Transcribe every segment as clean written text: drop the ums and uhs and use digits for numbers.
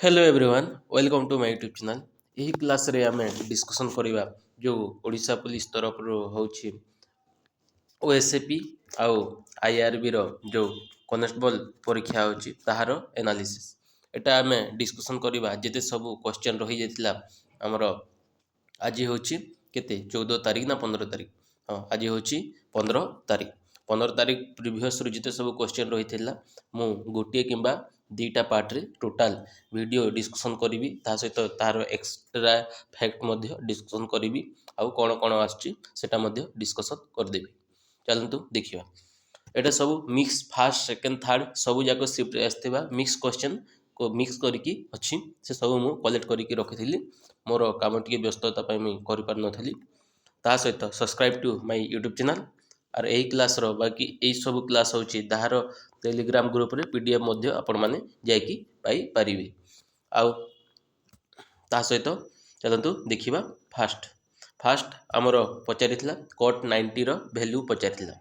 Hello everyone welcome to my YouTube channel. यही class रे आमे डिस्कशन करिबा जो ओडिशा पुलिस तरफ रो होछि ओएसएपी आउ आईआरबी रो जो कनेस्टेबल परीक्षा होछि ताहारो एनालिसिस एटा आमे डिस्कशन करिबा जेते सब क्वेश्चन रहि जेतिला हमर आज होछि केते 14 तारिख ना 15 तारिख। हाँ आज होछि 15 तारिख। 15 तारिख प्रीवियस रु जेते सब क्वेश्चन रहिथिला मु गोटिए किंबा दीटा पार्ट रे टोटल वीडियो डिस्कशन करी ता सहित तार एक्सट्रा फैक्ट मध्य डिस्कशन करी आउ कौन कौन आसछि सेटा मध्य डिस्कशन करदेवी। चलतु देखिए एटा सब मिक्स फास्ट सेकेंड थर्ड सब जाक शिफ्ट आसथिबा मिक्स क्वेश्चन को मिक्स करके अच्छी से सब मु कलेक्ट करके रखी मोर काम टे व्यस्तता मुझे कर ता सहित subscribe to my YouTube channel और यही क्लास रो बाकी यही सब क्लास होची ताहार टेलीग्राम ग्रुप रे पीडीएफ मध्य आपण माने जायकी पाई परिबे। आउ ता सहित चलतु देखिबा फास्ट फास्ट आमर पचारिथिला कोट 90 रो वैल्यू पचारिथिला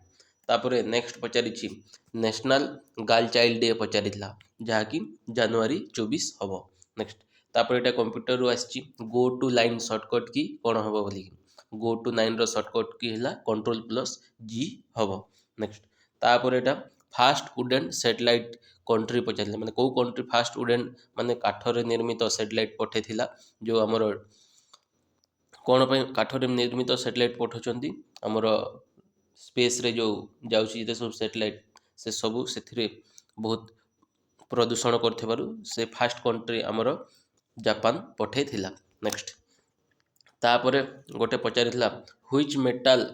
तापरे नेक्स्ट पचारिछि नेशनल गर्ल चाइल्ड डे पचारिथिला जहाँकि जनवरी 24 हबो। नेक्स्ट तापर एटा कंप्यूटर रु आछि गो टू लाइन शॉर्टकट की कोन हबो बोली गो टू 9 रो शॉर्टकट की हला कंट्रोल प्लस जी हबो। नेक्स्ट तापर एटा फास्ट वुडन सैटेलाइट कंट्री पचारिथिला माने को कंट्री फास्ट वुडन माने काठरे निर्मित सैटेलाइट पठेथिला जो हमर कौन काठरे निर्मित सैटेलाइट पठाउछंती हमर स्पेस रे जो जाउछि जे सब सैटेलाइट से सबु सेथिरे बहुत प्रदूषण करथिबारु से फास्ट कंट्री हमर जापान पठेथिला। नेक्स्ट तापरे गोटे पचारिथिला which metal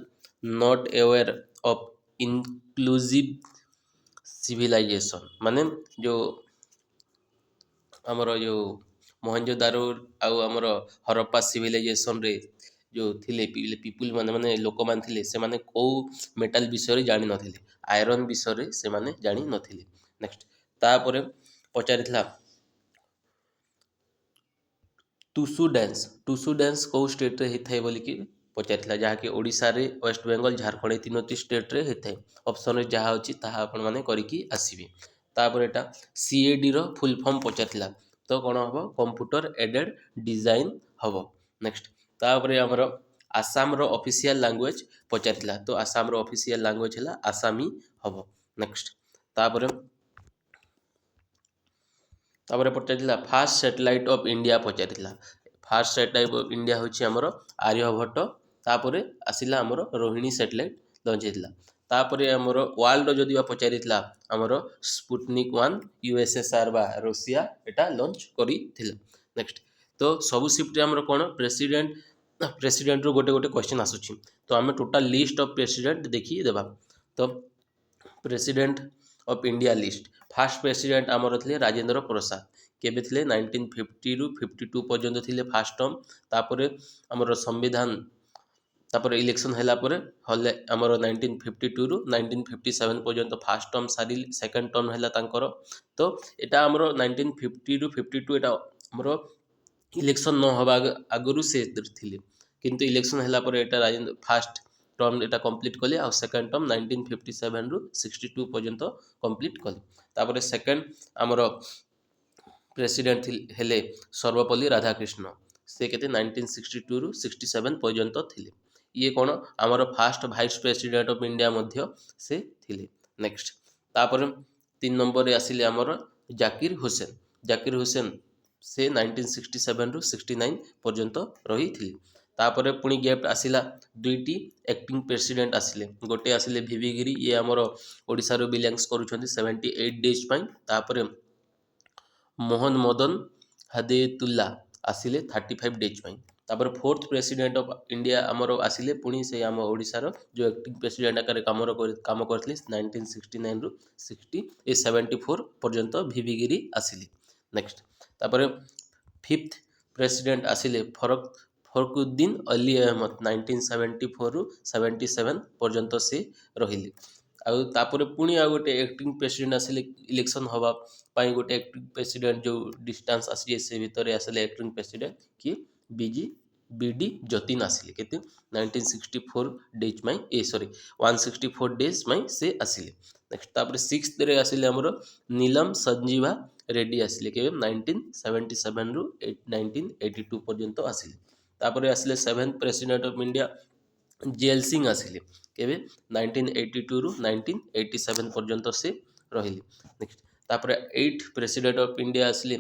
not aware of inclusive civilization माने जो हमर जो मोहनजोदारो आउ हमर हरप्पा सिविलाइजेशन रे जो थिले पीपुल माने माने लोक मान थिले से माने को मेटल विषय रे जानि नथिले आयरन विषय रे से माने जानि नथिले। नेक्स्ट तापरे पचारिथिला टुसु डांस को स्टेट रे हिथाय बोली कि पचारिथिला जहाँकि ओडिशा रे वेस्ट बेंगल झारखंड ए तीनोटी स्टेट रे हिथाय ऑप्शन रे जहाँ होची ताहा आपण माने करिकी आसीबे। तापर एटा सीएडी रो फुल फॉर्म पचारिथिला तो कोन हबो कंप्यूटर एडेड डिजाइन हबो। नेक्स्ट तापर हमर आसाम रो ऑफिशियल लैंग्वेज पचारिथिला तो आसाम रो ऑफिशियल लैंग्वेज हला आसामी हबो। नेक्स्ट तापर तापर पचारिथिला फास्ट सैटेलाइट ऑफ इंडिया पचारिथिला फास्ट सैटेलाइट ऑफ इंडिया होची हमर आर्यभट्ट तापर आसिला हमर रोहिणी सैटेलाइट लॉन्च हेतिला तापर हमर वर्ल्ड जदि पचारिथिला हमर स्पुटनिक 1 यूएसएसआर बा रशिया एटा लॉन्च करिथिला। नेक्स्ट तो सब शिफ्ट हमर कोन प्रेसिडेंट रो गोटे गोटे क्वेश्चन आसुची तो हमें टोटल लिस्ट ऑफ प्रेसिडेंट देखि देबा। तो president of India list fast president आमर थे राजेंद्र प्रसाद केबे थे 1950 रु 52 पर्यंत थे फास्ट टर्म तापर आमर संविधान तापर इलेक्शन हैला परे हले आमर 1952 रु 1957 पर्यंत फास्ट टर्म सारी सेकंड टर्म हैला तांकर तो एटा आमर 1950 रु 52 एटा आमर इलेक्शन न होबा आगरु से थिले किंतु इलेक्शन हैला परे एटा राजेंद्र फास्ट टर्म एटा कंप्लीट कले आ सेकंड टर्म 1957 रु 62 पर्यंत कंप्लीट कले तापर सेकंड आमर प्रेसिडेंट हेले सर्वपल्ली राधाकृष्ण से केते 1962 रु 67 पर्यंत थिले ये कोन आमर first vice president of India मध्य से थिले। नेक्स्ट तापर 3 नंबर रे आसिले आमर जाकिर हुसैन से 1967 रु 69 पर्यंत रही थिले तापर पुणी गैप आसिला दुईटी एक्टिंग प्रेसिडेंट आसिले गोटे आसिले भिवी गिरी ये आमर ओडिसा रो बिलोंग्स करूछंती 78 डेज पई तापर मोहन मदन हदेतुल्ला आसिले 35 डेज पई तापर फोर्थ प्रेसिडेंट ऑफ इंडिया आमर आसिले पुणी से आम ओडिसा रो जो एक्टिंग प्रेसिडेंट आकार काम करथिले 1969 रु 74 पर्यंत भिवी गिरी आसिले। नेक्स्ट तापर फिफ्थ प्रेसिडेंट आसिले फरुकुद्दीन अली अहमद 1974 रु 77 पर्यंत से रहिले आउ तापर पुणी आ गोटे एक्टिंग प्रेसिडेंट आसिले इलेक्शन हवा पाई गोटे एक्टिंग प्रेसिडेंट जो डिस्टेंस आसी से भितर आसिले एक्टिंग प्रेसिडेंट कि बीडी जतिन आसिले केते 1964 डेज में 164 डेज में से आसिले। नेक्स्ट तापर सिक्स्थ रे आसिले हमरो नीलम संजीवा रेड्डी आसिले केबे 1977 रु 1982 पर्यंत आसिले। तापर आसिले 7th president of India Zail Singh आसिले केबे 1982 रु 1987 पर्यंत से रहिले। नेक्स्ट तापर 8th प्रेसिडेंट ऑफ इंडिया आसिले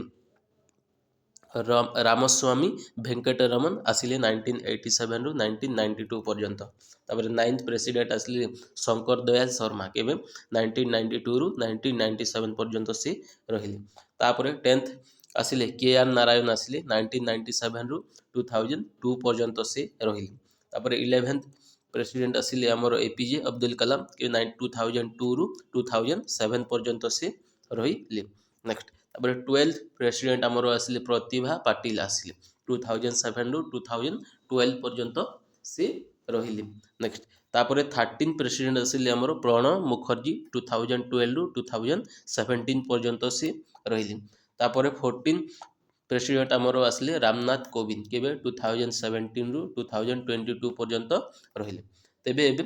रामस्वामी वेंकटरमन आसिले 1987 रु 1992 पर्यंत। तापर 9th प्रेसिडेंट आसिले शंकर दयाल शर्मा केबे 1992 रु 1997 पर्यंत से रहिले। तापर 10th आसिले के.आर. नारायण आसिले 1997 रु 2002 पर्यंत से रहिले। तापर 11th प्रेसिडेंट आसिले हमर एपीजे अब्दुल कलाम के 2002 रु 2007 पर्यंत से रहिले। नेक्स्ट तापर 12th प्रेसिडेंट हमर आसिले प्रतिभा पाटिल आसिले 2007 रु 2012 पर्यंत से रहिले। नेक्स्ट तापर 13th प्रेसिडेंट आसिले हमर प्रणब मुखर्जी 2012 रु 2017 पर्यंत से रहिले। तापर 14th प्रेसिडेंट हमर आसिले रामनाथ कोविंद केबे 2017 रु 2022 पर्यंत रहिले। तेबे एबे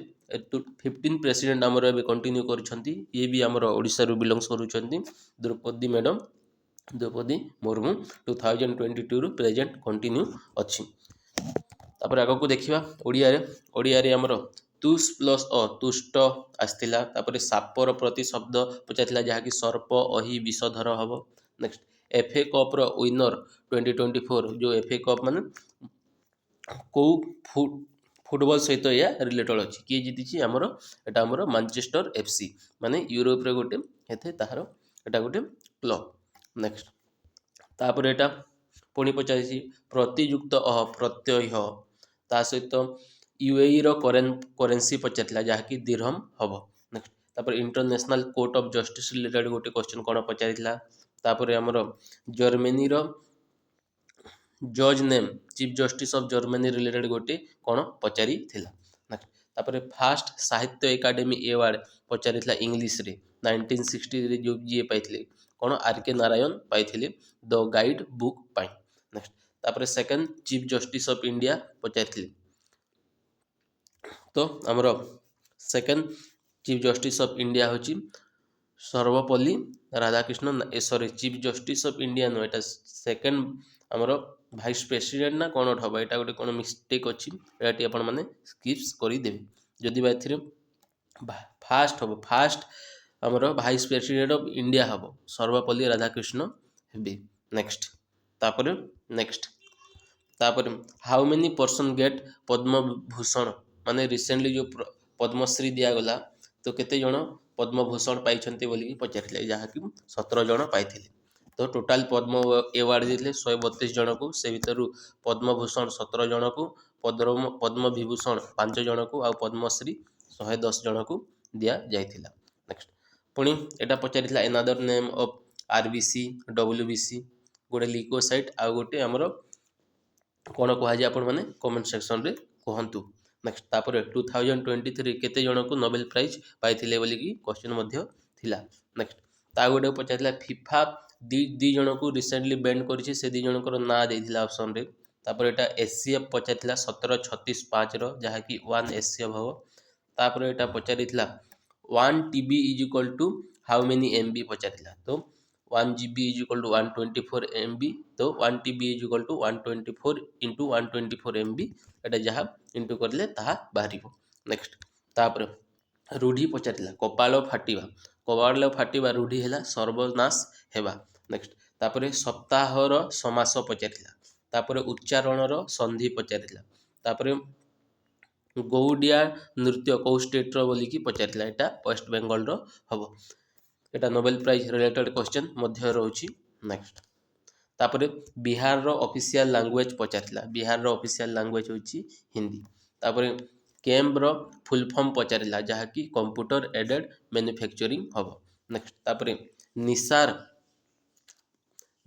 15 प्रेसिडेंट हमर एबे कंटिन्यू करछंती। ये भी हमर ओडिसा रु बिलोंग्स करूछंती द्रौपदी मैडम द्रौपदी मुर्मू 2022 रु प्रेजेंट कंटिन्यू अछि। तापर आगो को देखिबा ओडिया रे हमर तुस प्लस अ तुष्ट आस्तिला। तापर सापर प्रति शब्द पचाइथिला जहा कि सर्प अहि विषधर हबो। नेक्स्ट एफए कप रो विनर 2024 जो एफए कप माने को फुटबॉल सहित या रिलेटेड अछि कि जीतिछि हमर एटा हमर मैनचेस्टर एफसी माने यूरोप रे गोटे हेथे ताहार एटा गोटे क्लब। नेक्स्ट तापर एटा पुणी पचाइछि प्रतियुक्त अह प्रत्यय ता सहित यूएई रो करेंसी पचाइथिला जहा कि दिरहम हबो। नेक्स्ट तापर international court of justice related गोटे क्वेश्चन कोन पचाइथिला। तापर हमर जर्मनी रो जज name chief justice of Germany related गोटे कोन पचारि थिला। नेक्स्ट तापर फास्ट साहित्य एकेडमी अवार्ड पचारिथिला इंग्लिश रे 1960 रे जो जे पाइथिले कोन आर के नारायण पाइथिले द गाइड बुक पाइ। नेक्स्ट तापर second chief justice of India पचारिथिले तो हमर second chief justice of India होची Sarvepalli Radhakrishnan sorry chief justice of India no एटा सेकंड हमर भाइस प्रेसिडेंट ना कोन हबो एटा गोटे कोन मिस्टेक अछि एटी आपण माने स्किप्स करि देबे जदि बा एथिरे फास्ट हबो फास्ट हमर भाइस प्रेसिडेंट ऑफ इंडिया हबो सर्वपल्ली राधाकृष्ण हेबे। नेक्स्ट तापर how many person get Padma Bhushan माने रिसेंटली जो पद्मश्री दिया गला तो केते जण पद्म भूषण पाइछन्ते बोली पचारले जहा कि 17 जण पाइथिले। तो टोटाल पद्म अवार्ड दिले 132 जण को से भितरु पद्म भूषण 17 जण को पद्म विभूषण 5 जण को आ पद्मश्री 110 जण को दिया जाइथिला। नेक्स्ट पुणी एटा पचारिथिला another name of RBC WBC गोटे लिकोसाइट आ गोटे हमर कोन कहा जे आपण माने कमेंट सेक्शन रे कहंतु। नेक्स्ट तापर 2023 केते जण को नोबेल प्राइज पाइथिले बोली कि क्वेश्चन मध्य थिला। नेक्स्ट ता गोटे पचारिथिला फीफा दी जण को रिसेंटली बैंड करिछि से दी जण को ना देथिला ऑप्शन रे। तापर एटा एससीएफ पचारिथिला 1736 रो जहा कि 1 एससीएफ हो। तापर एटा पचारिथिला 1 TB is equal to how many MB पचारिथिला तो 1 GB is equal to 124 MB तो 1 TB is equal to 124 into 124 MB एटा जहा इंटू करले ताहा बाहरिबो। नेक्स्ट तापर रूढ़ी पचारिथिला कपाल फाटिबा रूढ़ी हैला सर्वनाश हेबा। नेक्स्ट तापर सप्ताहर समास पचारिथिला तापर उच्चारणर संधि पचारिथिला तापर गौडिया नृत्य कौ स्टेट रो बोली कि पचारिथिला एटा वेस्ट बेंगल रो हबो। एटा नोबेल प्राइज रिलेटेड क्वेश्चन मध्य रहउची। नेक्स्ट तापर बिहार रो ऑफिशियल लैंग्वेज पचारिथिला बिहार रो ऑफिशियल लैंग्वेज होची हिंदी। तापर कैम्प रो फुल फॉर्म पचारिला जहा कि कंप्यूटर एडेड मैन्युफैक्चरिंग हबो। नेक्स्ट तापर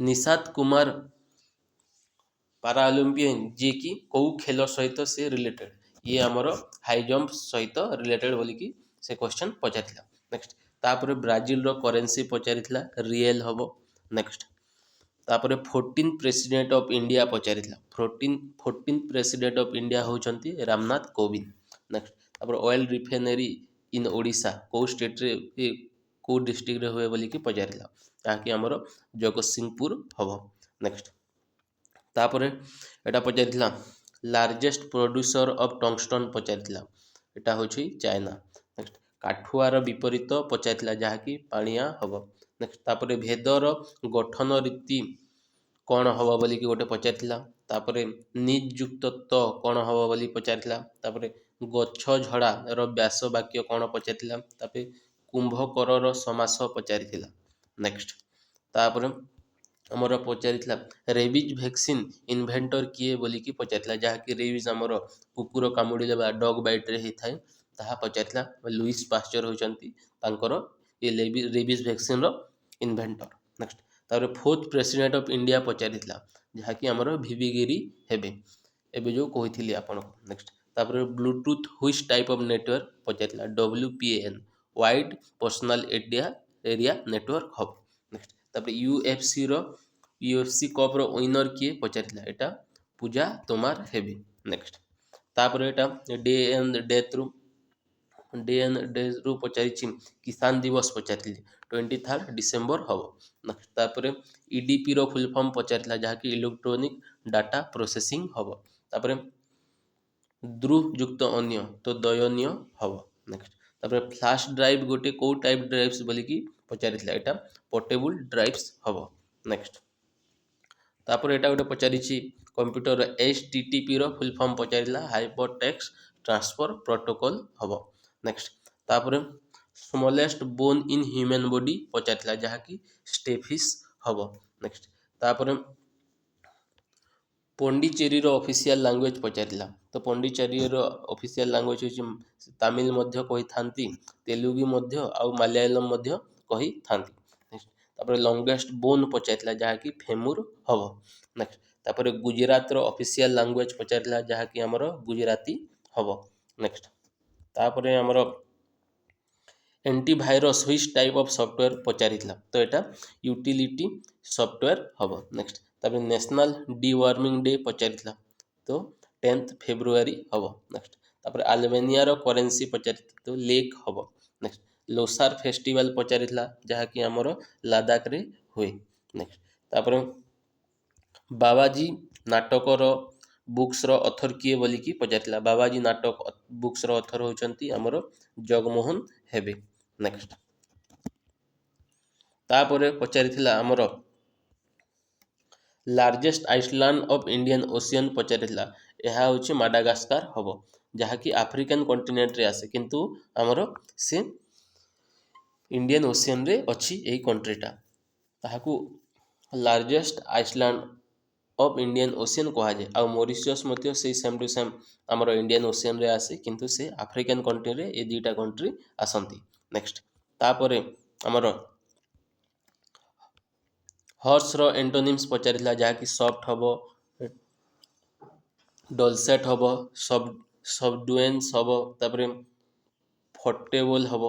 निशात कुमार पाराओलंपियन जे कि कौ खेल सहित से रिलेटेड ये हमर हाई जंप सहित रिलेटेड बोली कि से क्वेश्चन पचारिथिला। नेक्स्ट तापर ब्राजील रो करेंसी पचारिथिला रियल हबो। नेक्स्ट तापर 14 प्रेसिडेंट ऑफ इंडिया पचारिथिला 14 प्रेसिडेंट ऑफ इंडिया होचंती रामनाथ कोविंद। नेक्स्ट तापर ऑयल रिफाइनरी इन ओडिशा को स्टेट रे को डिस्ट्रिक्ट रे हुए बोली कि पचारिला ଯାହାକି ଆମର ଜଗତସିଂହପୁର ହବ। ନେକ୍ସଟ ତାପରେ ଏଟା ପଚାରିଥିଲା ଲାର୍ଜେଷ୍ଟ ପ୍ରୋଡ୍ୟୁସର ଅଫ୍ ଟଙ୍ଗଷ୍ଟନ୍ ପଚାରିଥିଲା, ଏଟା ହେଉଛି ଚାଇନା। ନେକ୍ସଟ କାଠୁଆର ବିପରୀତ ପଚାରିଥିଲା, ଯାହାକି ପାଣିଆ ହବ। ନେକ୍ସଟ ତାପରେ ଭେଦର ଗଠନ ରୀତି କ'ଣ ହବ ବୋଲିକି ଗୋଟେ ପଚାରିଥିଲା। ତାପରେ ନିଯୁକ୍ତ ତ କ'ଣ ହବ ବୋଲି ପଚାରିଥିଲା। ତାପରେ ଗଛ ଝଡ଼ାର ବ୍ୟାସ ବାକ୍ୟ କ'ଣ ପଚାରିଥିଲା। ତାପରେ କୁମ୍ଭକରର ସମାସ ପଚାରିଥିଲା। ନେକ୍ସଟ ତାପରେ ଆମର ପଚାରିଥିଲା ରେବିଜ୍ ଭ୍ୟାକ୍ସିନ୍ ଇନଭେଣ୍ଟର କିଏ ବୋଲିକି ପଚାରିଥିଲା, ଯାହାକି ରେବିଜ୍ ଆମର କୁକୁର କାମୁଡ଼ିଲେ ବା ଡଗ୍ ବାଇଟ୍ରେ ହେଇଥାଏ, ତାହା ପଚାରିଥିଲା। ଲୁଇସ୍ ପାଶ୍ଚର ହେଉଛନ୍ତି ତାଙ୍କର ଏ ରେବିଜ୍ ଭ୍ୟାକ୍ସିନ୍ର ଇନଭେଣ୍ଟର। ନେକ୍ସଟ ତାପରେ ଫୋର୍ଥ ପ୍ରେସିଡେଣ୍ଟ ଅଫ୍ ଇଣ୍ଡିଆ ପଚାରିଥିଲା, ଯାହାକି ଆମର ଭିଭି ଗିରି ହେବେ, ଏବେ ଯେଉଁ କହିଥିଲି ଆପଣଙ୍କୁ। ନେକ୍ସଟ ତାପରେ bluetooth which type of network ପଚାରିଥିଲା, WPAN wide personal area network ହବ। ନେକ୍ସଟ ତାପରେ UFC କପ୍ର ୱିନର କିଏ ପଚାରିଥିଲା, ଏଟା ପୂଜା ତୋମାର ହେବେ। ନେକ୍ସଟ ତାପରେ ଏଟା ଡେ ଏଣ୍ଡ ଡେରୁ ପଚାରିଛି କିଷାନ ଦିବସ ପଚାରିଥିଲି, 23 ଡିସେମ୍ବର ହବ। ନେକ୍ସଟ ତାପରେ ଇଡିପିର ଫୁଲ୍ ଫର୍ମ ପଚାରିଥିଲା, ଯାହାକି ଇଲେକ୍ଟ୍ରୋନିକ୍ ଡାଟା ପ୍ରୋସେସିଂ ହବ। ତାପରେ ଦୃଢ଼ ଯୁକ୍ତ ଅନ୍ୟ ତ ଦୟନୀୟ ହବ। ନେକ୍ସଟ ତାପରେ ଫ୍ଲାsh ଡ୍ରାଇଭ୍ ଗୋଟେ କେଉଁ ଟାଇପ୍ ଡ୍ରାଇଭ୍ସ ବୋଲିକି ପଚାରିଥିଲା, ଏଟା ପୋର୍ଟେବୁଲ୍ ଡ୍ରାଇଭ୍ସ ହବ। ନେକ୍ସଟ ତାପରେ ଏଟା ଗୋଟେ ପଚାରିଛି କମ୍ପ୍ୟୁଟର HTTPର ଫୁଲ୍ ଫର୍ମ ପଚାରିଥିଲା, ହାଇପର ଟେକ୍ସଟ ଟ୍ରାନ୍ସଫର ପ୍ରୋଟୋକଲ୍ ହବ। ନେକ୍ସଟ ତାପରେ smallest bone in human body ପଚାରିଥିଲା, ଯାହାକି ଷ୍ଟେଫିସ୍ ହବ। ନେକ୍ସଟ ତାପରେ ପଣ୍ଡିଚେରୀର ଅଫିସିଆଲ ଲାଙ୍ଗୁଏଜ ପଚାରିଥିଲା, ତ ପଣ୍ଡିଚେରୀର ଅଫିସିଆଲ ଲାଙ୍ଗୁଏଜ ହେଉଛି ତାମିଲ ମଧ୍ୟ କହିଥାନ୍ତି, ତେଲୁଗୁ ମଧ୍ୟ ଆଉ ମାଲୟାଲମ ମଧ୍ୟ କହିଥାନ୍ତି। ତାପରେ ଲଙ୍ଗେଷ୍ଟ ବୋନ୍ ପଚାରିଥିଲା, ଯାହାକି ଫେମୁର ହବ। ନେକ୍ସଟ ତାପରେ ଗୁଜରାଟର ଅଫିସିଆଲ ଲାଙ୍ଗୁଏଜ ପଚାରିଥିଲା, ଯାହାକି ଆମର ଗୁଜରାତି ହବ। ନେକ୍ସଟ ତାପରେ ଆମର ଏଣ୍ଟିଭାଇରସ୍ ହୁଇଚ୍ ଟାଇପ୍ ଅଫ୍ ସଫ୍ଟୱେର୍ ପଚାରିଥିଲା, ତ ଏଟା ୟୁଟିଲିଟି ସଫ୍ଟୱେର୍ ହବ। ନେକ୍ସଟ ତାପରେ ନ୍ୟାସନାଲ ଡିୱାର୍ମିଂ ଡେ ପଚାରିଥିଲା, ତ 10 ଫେବୃଆରୀ ହବ। ନେକ୍ସଟ ତାପରେ ଆଲବେନିଆର କରେନ୍ସି ପଚାରିଥିଲା, ତ ଲେକ୍ ହବ। ନେକ୍ସଟ ଲୋସାର ଫେଷ୍ଟିଭାଲ ପଚାରିଥିଲା, ଯାହାକି ଆମର ଲାଦାଖରେ ହୁଏ। ନେକ୍ସଟ ତାପରେ ବାବାଜୀ ନାଟକର ବୁକ୍ସର ଅଥର କିଏ ବୋଲିକି ପଚାରିଥିଲା, ବାବାଜୀ ନାଟକ ବୁକ୍ସର ଅଥର ହେଉଛନ୍ତି ଆମର ଜଗମୋହନ ହେବେ। ନେକ୍ସଟ ତାପରେ ପଚାରିଥିଲା ଆମର largest island of Indian Ocean ପଚାରିଥିଲା, ଏହା ହେଉଛି ମାଡାଗାସ୍କାର ହବ, ଯାହାକି ଆଫ୍ରିକାନ୍ କଣ୍ଟିନେଣ୍ଟରେ ଆସେ, କିନ୍ତୁ ଆମର ସେ ଇଣ୍ଡିଆନ୍ ଓସିଆନରେ ଅଛି ଏହି କଣ୍ଟ୍ରିଟା, ତାହାକୁ largest island of Indian ocean କୁହାଯାଏ। ଆଉ ମରିସିୟସ୍ ମଧ୍ୟ ସେଇ ସେମ୍ ଟୁ ସେମ୍ ଆମର ଇଣ୍ଡିଆନ୍ ଓସିଆନରେ ଆସେ, କିନ୍ତୁ ସେ ଆଫ୍ରିକାନ୍ କଣ୍ଟ୍ରିରେ ଏ ଦୁଇଟା କଣ୍ଟ୍ରି ଆସନ୍ତି। ନେକ୍ସଟ ତାପରେ ଆମର ହର୍ସର ଏଣ୍ଟୋନିମ୍ସ ପଚାରିଥିଲା, ଯାହାକି ସଫ୍ଟ ହବ, ଡଲସେଟ୍ ହବ, ସବଡୁଏନ୍ସ ହବ, ତାପରେ ଫୋର୍ଟେବଲ୍ ହବ।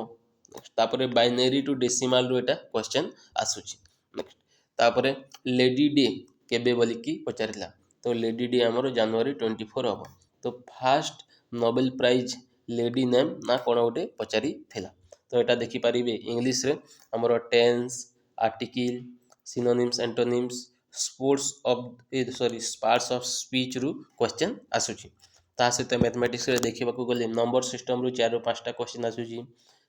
ତାପରେ ବାଇନେରୀ ଟୁ ଡେସିମାଲରୁ ଏଟା କ୍ୱେଶ୍ଚନ୍ ଆସୁଛି। ନେକ୍ସଟ ତାପରେ ଲେଡି ଡେ କେବେ ବୋଲିକି ପଚାରିଥିଲା, ତ ଲେଡି ଡେ ଆମର ଜାନୁଆରୀ 24 ହବ। ତ first Nobel prize lady name ନା କ'ଣ ଗୋଟେ ପଚାରିଥିଲା, ତ ଏଟା ଦେଖିପାରିବେ ଇଂଲିଶରେ ଆମର tense, article, synonyms, antonyms, parts of ସ୍ପିଚ୍ରୁ କ୍ୱେଶ୍ଚନ୍ ଆସୁଛି। ତା ସହିତ ମ୍ୟାଥମେଟିକ୍ସରେ ଦେଖିବାକୁ ଗଲେ ନମ୍ବର ସିଷ୍ଟମରୁ 4ରୁ 5ଟା କ୍ୱେଶ୍ଚନ୍ ଆସୁଛି।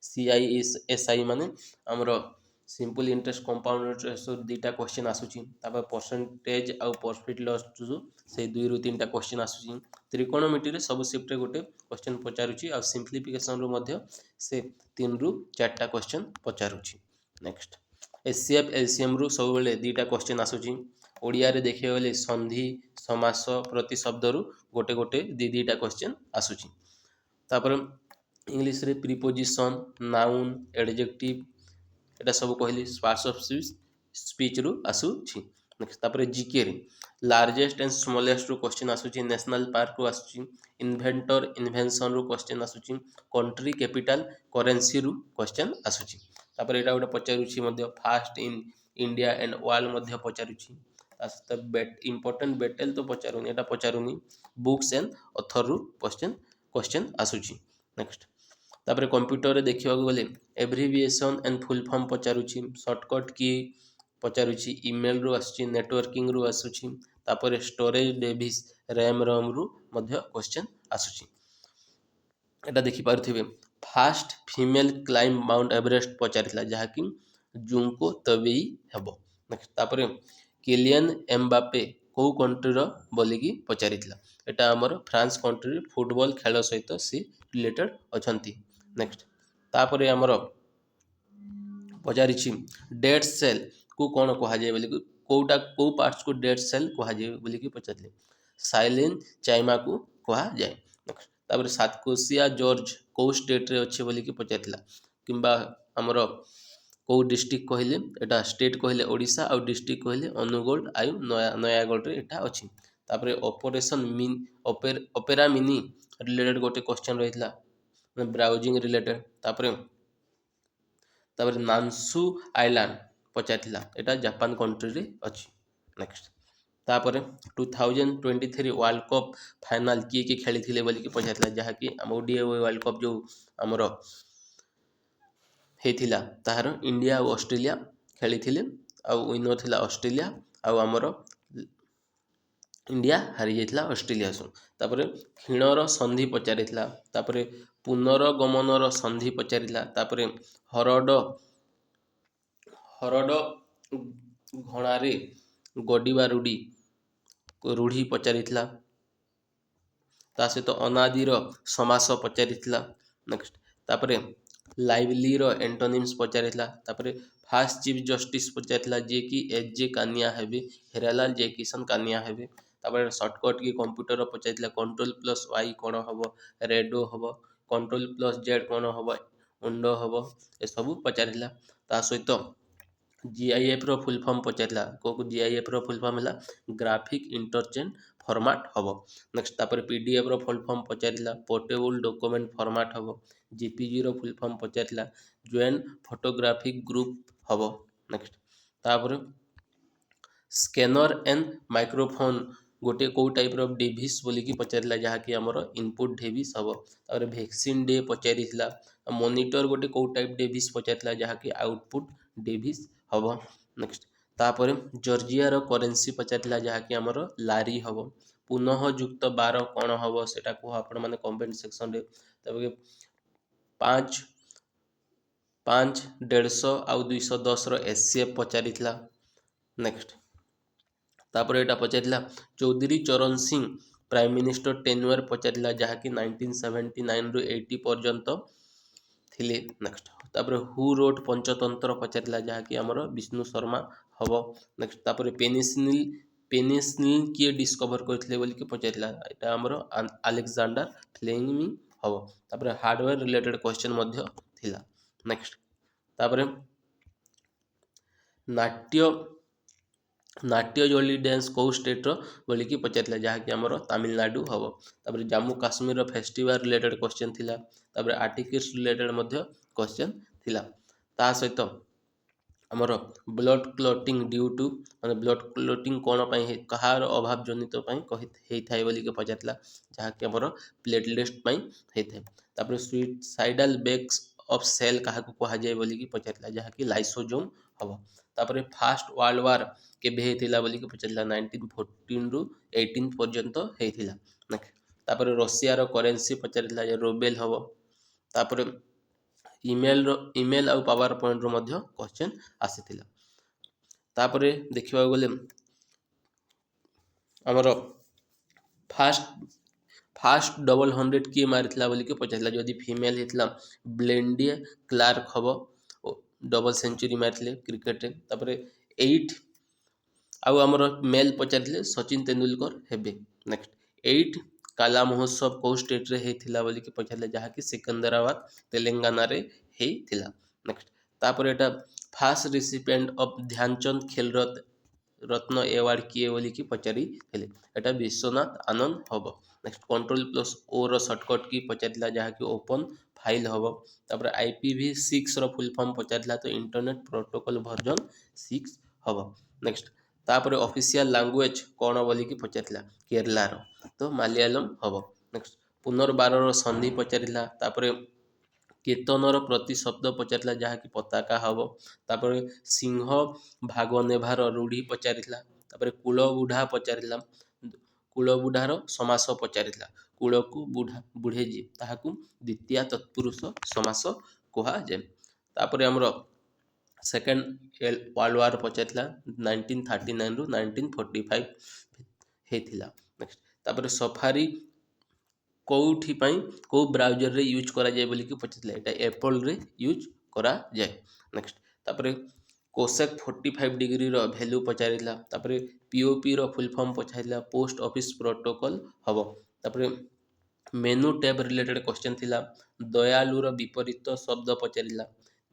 CISI ମାନେ ଆମର ସିମ୍ପଲ୍ ଇଣ୍ଟରେଷ୍ଟ କମ୍ପାଉଣ୍ଡ ଇଣ୍ଟରେଷ୍ଟ 2ଟା କ୍ୱେଶ୍ଚନ୍ ଆସୁଛି। ତାପରେ ପରସେଣ୍ଟେଜ ଆଉ ପ୍ରଫିଟ୍ ଲସ୍ରୁ ସେଇ 2ରୁ 3ଟା କ୍ୱେଶ୍ଚନ୍ ଆସୁଛି। ତ୍ରିକୋଣମିତିରେ ସବୁ ସିଫ୍ଟରେ ଗୋଟେ କ୍ୱେଶ୍ଚନ୍ ପଚାରୁଛି, ଆଉ ସିମ୍ପ୍ଲିଫିକେସନରୁ ମଧ୍ୟ ସେ 3ରୁ 4ଟା କ୍ୱେଶ୍ଚନ୍ ପଚାରୁଛି। ନେକ୍ସଟ SCF LCMରୁ ସବୁବେଳେ 2ଟା କ୍ୱେଶ୍ଚନ୍ ଆସୁଛି। ଓଡ଼ିଆରେ ଦେଖିବାକୁ ଗଲେ ସନ୍ଧି, ସମାସ, ପ୍ରତିଶବ୍ଦରୁ ଗୋଟେ 2ଟା କ୍ୱେଶ୍ଚନ୍ ଆସୁଛି। ତାପରେ ଇଂଲିଶରେ ପ୍ରିପୋଜିସନ୍, ନାଉନ୍, ଏଡଜେକ୍ଟିଭ୍, ଏଟା ସବୁ କହିଲି ପାର୍ଟସ୍ ଅଫ୍ ସ୍ପିଚ୍ରୁ ଆସୁଛି। ତାପରେ ଜିକେରେ ଲାର୍ଜେଷ୍ଟ ଆଣ୍ଡ ସ୍ମଲେଷ୍ଟରୁ କ୍ୱେଶ୍ଚନ୍ ଆସୁଛି, ନ୍ୟାସନାଲ୍ ପାର୍କରୁ ଆସୁଛି, ଇନଭେଣ୍ଟର ଇନଭେନ୍ସନରୁ କ୍ୱେଶ୍ଚନ୍ ଆସୁଛି, କଣ୍ଟ୍ରି କ୍ୟାପିଟାଲ କରେନ୍ସିରୁ କ୍ୱେଶ୍ଚନ୍ ଆସୁଛି। ତାପରେ ଏଇଟା ଗୋଟେ ପଚାରୁଛି ମଧ୍ୟ first in India and world ମଧ୍ୟ ପଚାରୁଛି। ତା ସହିତ ଇମ୍ପୋର୍ଟାଣ୍ଟ ବେଟେଲ୍ ତ ପଚାରୁନି, ଏଟା ପଚାରୁନି, ବୁକ୍ସ ଆଣ୍ଡ ଅଥରରୁ କ୍ୱେଶ୍ଚନ୍ ଆସୁଛି। ନେକ୍ସଟ ତାପରେ କମ୍ପ୍ୟୁଟରରେ ଦେଖିବାକୁ ଗଲେ ଏଭ୍ରିଭିଏସନ୍ ଆଣ୍ଡ ଫୁଲ୍ ଫର୍ମ ପଚାରୁଛି, ସର୍ଟକଟ୍ କି, ପଚାରୁଛି, ଇମେଲରୁ ଆସୁଛି, ନେଟୱାର୍କିଂରୁ ଆସୁଛି, ତାପରେ ଷ୍ଟୋରେଜ ଡେଭିସ୍ ର୍ୟାମ୍ ରମ୍ରୁ ମଧ୍ୟ କ୍ୱେଶ୍ଚନ୍ ଆସୁଛି। ଏଟା ଦେଖିପାରୁଥିବେ first female climb Mount Everest ପଚାରିଥିଲା, ଯାହାକି ଜୁଙ୍କୋ ତବେଇ ହେବ। ତାପରେ କିଲିଆନ ଏମ୍ବାପେ କେଉଁ କଣ୍ଟ୍ରିର ବୋଲିକି ପଚାରିଥିଲା, ଏଟା ଆମର ଫ୍ରାନ୍ସ କଣ୍ଟ୍ରି ଫୁଟବଲ ଖେଳ ସହିତ ସେ ରିଲେଟେଡ୍ ଅଛନ୍ତି। ନେକ୍ସଟ ତାପରେ ଆମର ପଚାରିଛି ଡେଡ୍ ସେଲ୍କୁ କ'ଣ କୁହାଯାଏ ବୋଲିକି, କେଉଁ ପାର୍ଟସକୁ ଡେଡ୍ ସେଲ୍ କୁହାଯାଏ ବୋଲିକି ପଚାରିଲେ, ସାଇଲିନ୍ ଚାଇମାକୁ କୁହାଯାଏ। ତାପରେ ସାତକୋଶିଆ ଜର୍ଜ କେଉଁ ଷ୍ଟେଟ୍ରେ ଅଛି ବୋଲିକି ପଚାରିଥିଲା, କିମ୍ବା ଆମର କେଉଁ ଡିଷ୍ଟ୍ରିକ୍ଟ କହିଲେ, ଏଟା ଷ୍ଟେଟ୍ କହିଲେ ଓଡ଼ିଶା, ଆଉ ଡିଷ୍ଟ୍ରିକ୍ଟ କହିଲେ ଅନୁଗୁଳ ଆଉ ନୟାଗଡ଼ରେ ଏଟା ଅଛି। ତାପରେ ଅପେରା ମିନି ରିଲେଟେଡ୍ ଗୋଟେ କ୍ୱେଶ୍ଚନ୍ ରହିଥିଲା, ବ୍ରାଉଜିଂ ରିଲେଟେଡ୍। ତାପରେ ନାନ୍ସୁ ଆଇଲାଣ୍ଡ ପଚାରିଥିଲା, ଏଟା ଜାପାନ କଣ୍ଟ୍ରିରେ ଅଛି। ନେକ୍ସଟ ତାପରେ 2023 ୱାର୍ଲଡ କପ୍ ଫାଇନାଲ କିଏ କିଏ ଖେଳିଥିଲେ ବୋଲିକି ପଚାରିଥିଲା, ଯାହାକି ଆମ ଓଡ଼ିଆ ୱାର୍ଲଡ କପ୍ ଯେଉଁ ଆମର ହେଇଥିଲା ତାହାର ଇଣ୍ଡିଆ ଆଉ ଅଷ୍ଟ୍ରେଲିଆ ଖେଳିଥିଲେ, ଆଉ ୱିନର ଥିଲା ଅଷ୍ଟ୍ରେଲିଆ, ଆଉ ଆମର ଇଣ୍ଡିଆ ହାରିଯାଇଥିଲା ଅଷ୍ଟ୍ରେଲିଆ ସହ। ତାପରେ କ୍ଷୀଣର ସନ୍ଧି ପଚାରିଥିଲା, ତାପରେ ପୁନରଗମନର ସନ୍ଧି ପଚାରିଥିଲା, ତାପରେ ହରଡ଼ ଘଣାରେ ଗଡ଼ିବା ରୂଢ଼ି ପଚାରିଥିଲା, ତା ସହିତ ଅନାଦିର ସମାସ ପଚାରିଥିଲା। ନେକ୍ସଟ ତାପରେ ଲାଇଭଲିର ଏଣ୍ଟୋନିମ୍ସ ପଚାରିଥିଲା, ତାପରେ ଫାର୍ଷ୍ଟ ଚିଫ୍ ଜଷ୍ଟିସ୍ ପଚାରିଥିଲା, ଯିଏକି ଏଚ୍.ଜେ. କାନିଆ ହେବେ, ହେରାଲାଲ ଜେ କିଶନ କାନିଆ ହେବେ। ତାପରେ ସର୍ଟକଟ୍ କି କମ୍ପ୍ୟୁଟର ପଚାରିଥିଲା, Ctrl+Y କ'ଣ ହେବ, ରେଡୋ ହେବ, Ctrl+Z କ'ଣ ହେବ, ଉଣ୍ଡୋ ହେବ, ଏସବୁ ପଚାରିଥିଲା। ତା ସହିତ GIFର ଫୁଲ୍ ଫର୍ମ ପଚାରିଥିଲା, GIFର ଫୁଲ୍ ଫର୍ମ ହେଲା ଗ୍ରାଫିକ୍ ଇଣ୍ଟରଚେଞ୍ଜ ଫର୍ମାଟ୍ ହେବ। ନେକ୍ସଟ ତାପରେ PDFର ଫୁଲ୍ ଫର୍ମ ପଚାରିଥିଲା, ପୋର୍ଟେବୁଲ୍ ଡକୁମେଣ୍ଟ ଫର୍ମାଟ୍ ହେବ। JPGର ଫୁଲ୍ ଫର୍ମ ପଚାରିଥିଲା, ଜଏଣ୍ଟ ଫଟୋଗ୍ରାଫିକ୍ ଗ୍ରୁପ୍ ହେବ। ନେକ୍ସଟ ତାପରେ ସ୍କାନର ଏଣ୍ଡ ମାଇକ୍ରୋଫୋନ୍ ଗୋଟେ କେଉଁ ଟାଇପ୍ର ଡିଭିସ୍ ବୋଲିକି ପଚାରିଲା, ଯାହାକି ଆମର ଇନପୁଟ୍ ଡିଭିସ୍ ହେବ। ତାପରେ ଭ୍ୟାକ୍ସିନ୍ ଡେ ପଚାରିଥିଲା, ମନିଟର ଗୋଟେ କେଉଁ ଟାଇପ୍ ଡିଭିସ୍ ପଚାରିଥିଲା, ଯାହାକି ଆଉଟପୁଟ୍ ଡିଭିସ୍ ହେବ। ନେକ୍ସଟ ତାପରେ ଜର୍ଜିଆର କରେନ୍ସି ପଚାରିଥିଲା, ଯାହାକି ଆମର ଲାରି ହେବ। ପୁନଃ ଯୁକ୍ତ 12 କ'ଣ ହେବ ସେଟା କୁହ ଆପଣମାନେ କମେଣ୍ଟ ସେକ୍ସନରେ। ତାପରେ 5, 150 ଆଉ 210ର SCF ପଚାରିଥିଲା। ନେକ୍ସଟ ତାପରେ ଏଇଟା ପଚାରିଥିଲା ଚୌଧୁରୀ ଚରଣ ସିଂ ପ୍ରାଇମ୍ ମିନିଷ୍ଟର ଟେନ୍ୟୁଅର୍ ପଚାରିଲା, ଯାହାକି 1979ରୁ 80 ପର୍ଯ୍ୟନ୍ତ ଥିଲେ। ନେକ୍ସଟ ତାପରେ ହୁ ରୋଟ୍ ପଞ୍ଚତନ୍ତ୍ର ପଚାରିଲା, ଯାହାକି ଆମର ବିଷ୍ଣୁ ଶର୍ମା ହେବ। ନେକ୍ସଟ ତାପରେ ପେନିସିଲିନ୍ କିଏ ଡିସ୍କଭର କରିଥିଲେ ବୋଲିକି ପଚାରିଥିଲା, ଏଇଟା ଆମର ଆଲେକ୍ସାଣ୍ଡର ଫ୍ଲେମିଂ ହେବ। ତାପରେ ହାର୍ଡୱେର ରିଲେଟେଡ୍ କ୍ୱେଶ୍ଚନ୍ ମଧ୍ୟ ଥିଲା। ନେକ୍ସଟ ତାପରେ ନାଟ୍ୟଜଳି ଡ୍ୟାନ୍ସ କେଉଁ ଷ୍ଟେଟ୍ର ବୋଲିକି ପଚାରିଥିଲା, ଯାହାକି ଆମର ତାମିଲନାଡୁ ହେବ। ତାପରେ ଜାମ୍ମୁ କାଶ୍ମୀରର ଫେଷ୍ଟିଭାଲ ରିଲେଟେଡ୍ କ୍ୱେଶ୍ଚନ୍ ଥିଲା। ତାପରେ ଆର୍ଟିକିଲ୍ସ ରିଲେଟେଡ୍ ମଧ୍ୟ କ୍ୱେଶ୍ଚନ୍ ଥିଲା। ତା ସହିତ ଆମର ବ୍ଲଡ୍ କ୍ଲଟିଂ ଡ୍ୟୁ ଟୁ, ମାନେ ବ୍ଲଡ୍ କ୍ଲଟିଂ କ'ଣ ପାଇଁ, କାହାର ଅଭାବ ଜନିତ ପାଇଁ ହେଇଥାଏ ବୋଲିକି ପଚାରିଥିଲା, ଯାହାକି ଆମର ପ୍ଲେଟଲେଟ୍ସ ପାଇଁ ହେଇଥାଏ। ତାପରେ ସୁଇସାଇଡାଲ ବେକ୍ସ ଅଫ୍ ସେଲ୍ କାହାକୁ କୁହାଯାଏ ବୋଲିକି ପଚାରିଥିଲା, ଯାହାକି ଲାଇସୋଜୋମ୍ ହେବ। ତାପରେ ଫାର୍ଷ୍ଟ ୱାର୍ଲଡ ୱାର୍ କେବେ ହେଇଥିଲା ବୋଲିକି ପଚାରିଥିଲା, 1914ରୁ 18 ପର୍ଯ୍ୟନ୍ତ ହେଇଥିଲା। ତାପରେ ରଷିଆର କରେନ୍ସି ପଚାରିଥିଲା, ରୁବେଲ୍ ହେବ। ତାପରେ ଇମେଲ ଆଉ ପାୱାର ପଏଣ୍ଟରୁ ମଧ୍ୟ କ୍ୱେଶ୍ଚନ୍ ଆସିଥିଲା। ତାପରେ ଦେଖିବାକୁ ଗଲେ ଆମର ଫାଷ୍ଟ ଡବଲ 100 କିଏ ମାରିଥିଲା ବୋଲିକି ପଚାରିଥିଲା, ଯଦି ଫିମେଲ ହେଇଥିଲା ବ୍ଲେଣ୍ଡିଏ କ୍ଲାର୍କ ହେବ, ଡବଲ ସେଞ୍ଚୁରୀ ମାରିଥିଲେ କ୍ରିକେଟରେ। ତାପରେ 8 ଆଉ ଆମର ମେଲ୍ ପଚାରିଥିଲେ ସଚିନ ତେନ୍ଦୁଲକର ହେବେ। ନେକ୍ସଟ 8 କାଲା ମହୋତ୍ସବ କେଉଁ ଷ୍ଟେଟ୍ରେ ହେଇଥିଲା ବୋଲିକି ପଚାରିଲେ, ଯାହାକି ସିକନ୍ଦରାବାଦ ତେଲେଙ୍ଗାନାରେ ହେଇଥିଲା। ନେକ୍ସଟ ତାପରେ ଏଇଟା ଫାର୍ଷ୍ଟ ରିସିପିଏଣ୍ଟ ଅଫ୍ ଧ୍ୟାନଚନ୍ଦ ଖେଲ ରତ୍ନ ଆୱାର୍ଡ କିଏ ବୋଲିକି ପଚାରିଥିଲେ, ଏଟା ବିଶ୍ୱନାଥ ଆନନ୍ଦ ହେବ। ନେକ୍ସଟ Ctrl+O ର ସର୍ଟକଟ୍ କି ପଚାରିଥିଲା, ଯାହାକି ଓପନ୍ ଫାଇଲ୍ ହେବ। ତାପରେ IPv6ର ଫୁଲ୍ ଫର୍ମ ପଚାରିଥିଲା, ତ ଇଣ୍ଟରନେଟ୍ ପ୍ରୋଟୋକଲ୍ ଭର୍ଜନ 6 ହେବ। ନେକ୍ସଟ ତାପରେ ଅଫିସିଆଲ ଲାଙ୍ଗୁଏଜ କ'ଣ ବୋଲିକି ପଚାରିଥିଲା, କେରଲାର, ତ ମାଲୟାଲମ ହେବ। ନେକ୍ସଟ ପୁନର୍ବାରର ସନ୍ଧି ପଚାରିଥିଲା। ତାପରେ କୀର୍ତ୍ତନର ପ୍ରତି ଶବ୍ଦ ପଚାରିଥିଲା ଯାହାକି ପତାକା ହେବ। ତାପରେ ସିଂହ ଭାଗ ନେଭାର ରୂଢ଼ି ପଚାରିଥିଲା। ତାପରେ କୂଳ ବୁଢ଼ା ପଚାରିଥିଲା, କୂଳ ବୁଢ଼ାର ସମାସ ପଚାରିଥିଲା। କୂଳକୁ ବୁଢ଼େ ଯିଏ ତାହାକୁ ଦ୍ୱିତୀୟା ତତ୍ପୁରୁଷ ସମାସ କୁହାଯାଏ। ତାପରେ ଆମର ସେକେଣ୍ଡ ୱାର୍ଲଡ ୱାର୍ ପଚାରିଥିଲା 1939ରୁ 1945 ହେଇଥିଲା। ନେକ୍ସଟ ତାପରେ ସଫାରି କେଉଁଠି ପାଇଁ କେଉଁ ବ୍ରାଉଜରରେ ୟୁଜ୍ କରାଯାଏ ବୋଲିକି ପଚାରିଥିଲା, ଏଇଟା ଏପଲରେ ୟୁଜ୍ କରାଯାଏ। ନେକ୍ସଟ ତାପରେ କୋସେକ୍ 45 ଡିଗ୍ରୀର ଭ୍ୟାଲ୍ୟୁ ପଚାରିଥିଲା। ତାପରେ ପିଓପିର ଫୁଲ୍ ଫର୍ମ ପଚାରିଥିଲା, ପୋଷ୍ଟ ଅଫିସ୍ ପ୍ରୋଟୋକଲ୍ ହେବ। ତାପରେ ମେନୁ ଟ୍ୟାବ୍ ରିଲେଟେଡ୍ କ୍ୱେଶ୍ଚନ୍ ଥିଲା, ଦୟାଳୁର ବିପରୀତ ଶବ୍ଦ ପଚାରିଲା।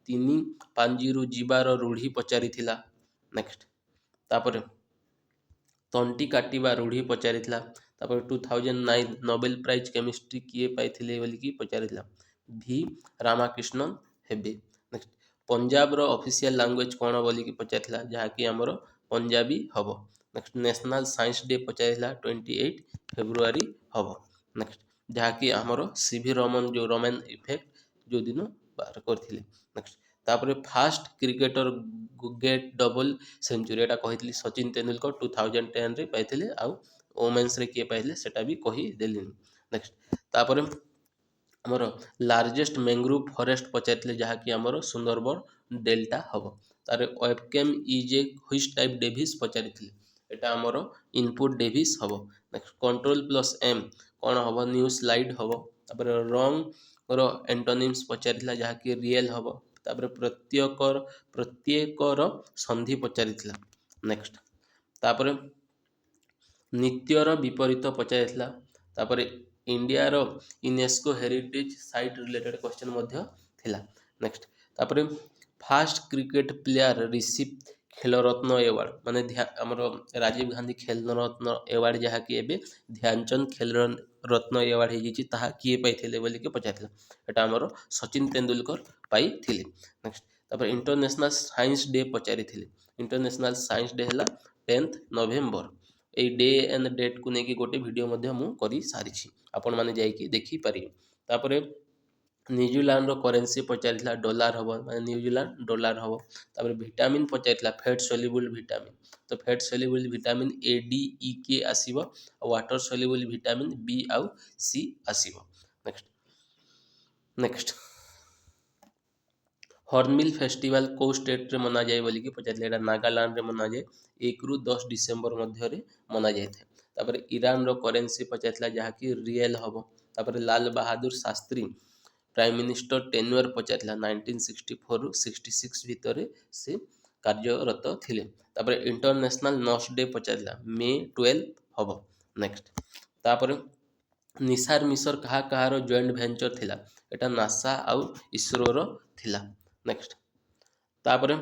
ତିନି ପାଞ୍ଜିରୁ ଯିବାର ରୂଢ଼ି ପଚାରିଥିଲା। ନେକ୍ସଟ ତାପରେ ତଣ୍ଟି କାଟିବା ରୂଢ଼ି ପଚାରିଥିଲା। ତାପରେ 2009 ନୋବେଲ ପ୍ରାଇଜ୍ କେମିଷ୍ଟ୍ରି କିଏ ପାଇଥିଲେ ବୋଲିକି ପଚାରିଥିଲା, ଭି ରାମକୃଷ୍ଣନ୍ ହେବେ। ନେକ୍ସଟ ପଞ୍ଜାବର ଅଫିସିଆଲ ଲାଙ୍ଗୁଏଜ କ'ଣ ବୋଲିକି ପଚାରିଥିଲା, ଯାହାକି ଆମର ପଞ୍ଜାବୀ ହେବ। ନେକ୍ସଟ ନ୍ୟାସନାଲ ସାଇନ୍ସ ଡେ ପଚାରିଥିଲା 28 ଫେବୃଆରୀ ହେବ। ନେକ୍ସଟ ଯାହାକି ଆମର ସିଭି ରମନ ଯେଉଁ ରମେନ୍ ଇଫେକ୍ଟ ଯେଉଁଦିନ ବାହାର କରିଥିଲେ। ନେକ୍ସଟ ତାପରେ first cricketer get double century, ଏଇଟା କହିଥିଲି ସଚିନ ତେନ୍ଦୁଲକର 2010ରେ ପାଇଥିଲେ। ଆଉ ଓମେନ୍ସରେ କିଏ ପାଇଥିଲେ ସେଟା ବି କହିଦେଲିନି। ନେକ୍ସଟ ତାପରେ ଆମର ଲାର୍ଜେଷ୍ଟ ମ୍ୟାଙ୍ଗ୍ରୋଭ୍ ଫରେଷ୍ଟ ପଚାରିଥିଲେ, ଯାହାକି ଆମର ସୁନ୍ଦରବନ ଡେଲ୍ଟା ହେବ। ତାପରେ webcam is a which type Davis ପଚାରିଥିଲେ, ଏଟା ଆମର ଇନପୁଟ ଡେଭିସ୍ ହେବ। ନେକ୍ସଟ କଣ୍ଟ୍ରୋଲ ପ୍ଲସ୍ ଏମ୍ କ'ଣ ହେବ, ନ୍ୟୁ ସ୍ଲାଇଡ୍ ହେବ। ତାପରେ ରଙ୍ଗର ଏଣ୍ଟୋନିମ୍ସ ପଚାରିଥିଲା, ଯାହାକି ରିଏଲ୍ ହେବ। ତାପରେ ପ୍ରତ୍ୟେକର ସନ୍ଧି ପଚାରିଥିଲା। ନେକ୍ସଟ ତାପରେ ନୃତ୍ୟର ବିପରୀତ ପଚାରିଥିଲା। ତାପରେ ଇଣ୍ଡିଆର UNESCO heritage site related question ମଧ୍ୟ ଥିଲା। ନେକ୍ସଟ ତାପରେ first cricket player receive Khel Ratna award, ମାନେ ଆମର ରାଜୀବ ଗାନ୍ଧୀ ଖେଳରତ୍ନ ଏୱାର୍ଡ଼, ଯାହାକି ଏବେ ଧ୍ୟାନଚନ୍ଦ ଖେଳରତ୍ନ ଏୱାର୍ଡ଼ ହେଇଯାଇଛି, ତାହା କିଏ ପାଇଥିଲେ ବୋଲିକି ପଚାରିଥିଲା। ଏଟା ଆମର ସଚିନ ତେନ୍ଦୁଲକର ପାଇଥିଲେ। ନେକ୍ସଟ ତାପରେ ଇଣ୍ଟରନ୍ୟାସନାଲ ସାଇନ୍ସ ଡେ ପଚାରିଥିଲେ। ଇଣ୍ଟରନ୍ୟାସନାଲ ସାଇନ୍ସ ଡେ ହେଲା 10th ନଭେମ୍ବର। ଏଇ ଡେ ଆଣ୍ଡ ଡେଟ୍କୁ ନେଇକି ଗୋଟେ ଭିଡ଼ିଓ ମଧ୍ୟ ମୁଁ କରିସାରିଛି, ଆପଣମାନେ ଯାଇକି ଦେଖିପାରିବେ। ତାପରେ ନ୍ୟୁଜିଲାଣ୍ଡର କରେନ୍ସି ପଚାରିଥିଲା, ଡଲାର ହେବ, ମାନେ ନ୍ୟୁଜିଲାଣ୍ଡ ଡଲାର ହେବ। ତାପରେ ଭିଟାମିନ୍ ପଚାରିଥିଲା, ଫ୍ୟାଟ୍ ସଲ୍ୟୁବୁଲ୍ ଭିଟାମିନ୍, ତ ଫ୍ୟାଟ୍ ସଲ୍ୟୁବୁଲ୍ ଭିଟାମିନ୍ ADEK ଆସିବ, ଆଉ ୱାଟର ସଲ୍ୟୁବୁଲ୍ ଭିଟାମିନ୍ B ଆଉ C ଆସିବ। ନେକ୍ସଟ ହର୍ନବିଲ୍ ଫେଷ୍ଟିଭାଲ କେଉଁ ଷ୍ଟେଟ୍ରେ ମନାଯାଏ ବୋଲିକି ପଚାରିଥିଲେ, ଏଇଟା ନାଗାଲାଣ୍ଡରେ ମନାଯାଏ। 1ରୁ 10 ଡିସେମ୍ବର ମଧ୍ୟରେ ମନାଯାଇଥାଏ। ତାପରେ ଇରାନର କରେନ୍ସି ପଚାରିଥିଲା, ଯାହାକି ରିଏଲ୍ ହେବ। ତାପରେ ଲାଲ ବାହାଦୁର ଶାସ୍ତ୍ରୀ ପ୍ରାଇମ୍ ମିନିଷ୍ଟର ଟେନ୍ୟୁର ପଚାରିଥିଲା, 1964ରୁ 66 ଭିତରେ ସେ କାର୍ଯ୍ୟରତ ଥିଲେ। ତାପରେ ଇଣ୍ଟରନ୍ୟାସନାଲ ନର୍ସ ଡେ ପଚାରିଥିଲା, ମେ 12 ହେବ। ନେକ୍ସଟ ତାପରେ ନିସାର ମିଶର କାହାର ଜଏଣ୍ଟ ଭେଞ୍ଚର ଥିଲା, ଏଟା ନାସା ଆଉ ଇସ୍ରୋର ଥିଲା। ନେକ୍ସଟ ତାପରେ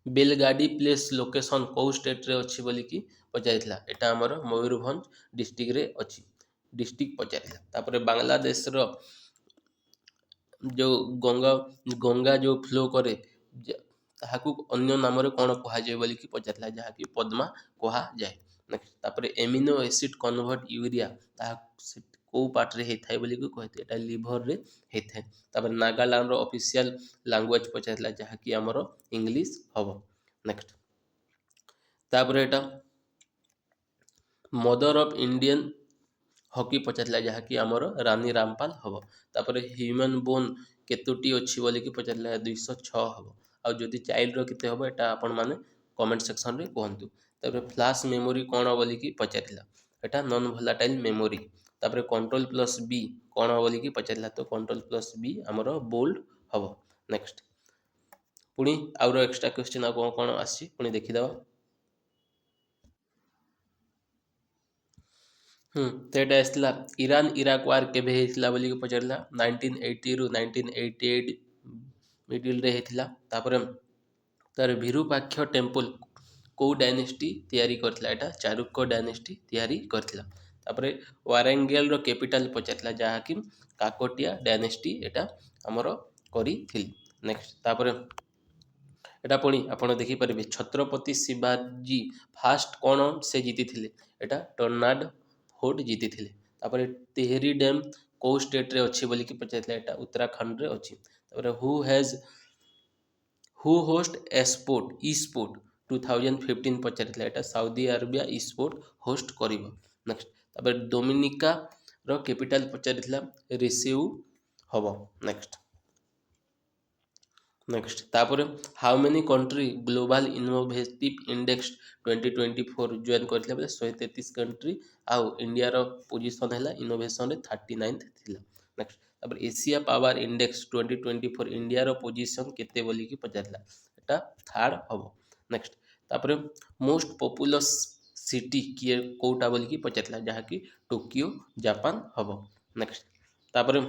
ବେଲଗାଡ଼ି ପ୍ଲେସ୍ ଲୋକେସନ କେଉଁ ଷ୍ଟେଟ୍ରେ ଅଛି ବୋଲିକି ପଚାରିଥିଲା, ଏଟା ଆମର ମୟୂରଭଞ୍ଜ ଡିଷ୍ଟ୍ରିକ୍ଟରେ ଅଛି, ଡିଷ୍ଟ୍ରିକ୍ଟ ପଚାରିଥିଲା। ତାପରେ ବାଂଲାଦେଶର ଯେଉଁ ଗଙ୍ଗା ଯେଉଁ ଫ୍ଲୋ କରେ ତାହାକୁ ଅନ୍ୟ ନାମରେ କ'ଣ କୁହାଯାଏ ବୋଲିକି ପଚାରିଥିଲା, ଯାହାକି ପଦ୍ମା କୁହାଯାଏ। ନେକ୍ସଟ ତାପରେ ଏମିନୋ ଏସିଡ୍ କନଭର୍ଟ ୟୁରିଆ, ତାହା କେଉଁ ପାର୍ଟରେ ହେଇଥାଏ ବୋଲିକି କହିଥାଏ, ଏଟା ଲିଭରରେ ହେଇଥାଏ। ତାପରେ ନାଗାଲାଣ୍ଡର ଅଫିସିଆଲ ଲାଙ୍ଗୁଏଜ ପଚାରିଥିଲା, ଯାହାକି ଆମର ଇଂଲିଶ ହେବ। ନେକ୍ସଟ ତାପରେ ଏଟା ମଦର ଅଫ୍ ଇଣ୍ଡିଆନ ହକି ପଚାରିଥିଲା, ଯାହାକି ଆମର ରାନୀ ରାମପାଲ ହେବ। ତାପରେ ହ୍ୟୁମାନ୍ ବୋନ୍ କେତୋଟି ଅଛି ବୋଲିକି ପଚାରିଥିଲା, 206 ହେବ। ଆଉ ଯଦି ଚାଇଲ୍ଡର କେତେ ହେବ, ଏଟା ଆପଣମାନେ କମେଣ୍ଟ ସେକ୍ସନରେ କୁହନ୍ତୁ। ତାପରେ ଫ୍ଲାସ୍ ମେମୋରି କ'ଣ ବୋଲିକି ପଚାରିଥିଲା, ଏଟା ନନ୍ ଭୋଲାଟାଇଲ୍ ମେମୋରି। ତାପରେ କଣ୍ଟ୍ରୋଲ ପ୍ଲସ୍ B କ'ଣ ବୋଲିକି ପଚାରିଲା, ତ କଣ୍ଟ୍ରୋଲ ପ୍ଲସ୍ B ଆମର ବୋଲ୍ଡ ହେବ। ନେକ୍ସଟ ପୁଣି ଆଉର ଏକ୍ସଟ୍ରା କ୍ୱେଶ୍ଚିନ୍ ଆଉ କ'ଣ କ'ଣ ଆସିଛି ପୁଣି ଦେଖିଦେବା। ତ ଏଇଟା ଆସିଥିଲା, ଇରାନ ଇରାକ ୱାର୍ କେବେ ହେଇଥିଲା ବୋଲିକି ପଚାରିଲା, 1980ରୁ 1988 ମିଡିଲରେ ହେଇଥିଲା। ତାପରେ ତାର ବିରୁପାକ୍ଷ ଟେମ୍ପଲ କେଉଁ ଡାଇନେଷ୍ଟି ତିଆରି କରିଥିଲା, ଏଇଟା ଚାରୁକ୍ୟ ଡାଇନେଷ୍ଟି ତିଆରି କରିଥିଲା। ତାପରେ ୱାରାଙ୍ଗେଲର କ୍ୟାପିଟାଲ ପଚାରିଥିଲା, ଯାହାକି କାକଟିଆ ଡାଇନେଷ୍ଟି ଏଟା ଆମର କରିଥିଲି। ନେକ୍ସଟ ତାପରେ ଏଟା ପୁଣି ଆପଣ ଦେଖିପାରିବେ, ଛତ୍ରପତି ଶିବାଜୀ ଫାଷ୍ଟ କ'ଣ ସେ ଜିତିଥିଲେ, ଏଟା ଟର୍ନାଡ ଫୋର୍ଟ ଜିତିଥିଲେ। ତାପରେ ତେହରୀ ଡ୍ୟାମ୍ କେଉଁ ଷ୍ଟେଟ୍ରେ ଅଛି ବୋଲିକି ପଚାରିଥିଲା, ଏଇଟା ଉତ୍ତରାଖଣ୍ଡରେ ଅଛି। ତାପରେ ହୁ ହୋଷ୍ଟ ଏସ୍ପୋର୍ଟ ଇ ସ୍ପୋର୍ଟ 2015 ପଚାରିଥିଲା, ଏଇଟା ସାଉଦି ଆରବିଆ ଇ ସ୍ପୋର୍ଟ ହୋଷ୍ଟ କରିବ। ନେକ୍ସଟ ତାପରେ ଡୋମିନିକାର କ୍ୟାପିଟାଲ ପଚାରିଥିଲା, ରିସିଉ ହବ। ନେକ୍ସଟ ତାପରେ how many country global innovative index 2024 join କରିଥିଲେ ବୋଲେ 133 କଣ୍ଟ୍ରି, ଆଉ ଇଣ୍ଡିଆର ପୋଜିସନ ହେଲା ଇନୋଭେସନରେ 39th ଥିଲା। ନେକ୍ସଟ ତାପରେ ଏସିଆ ପାୱାର ଇଣ୍ଡେକ୍ସ 2024 ଇଣ୍ଡିଆର ପୋଜିସନ କେତେ ବୋଲିକି ପଚାରିଲା, ଏଟା ଥାର୍ଡ ହବ। ନେକ୍ସଟ ତାପରେ ମୋଷ୍ଟ ପପୁଲସ୍ ସିଟି କିଏ କୋଉଟା ବୋଲିକି ପଚାରିଥିଲା, ଯାହାକି ଟୋକିଓ ଜାପାନ ହବ। ନେକ୍ସଟ ତାପରେ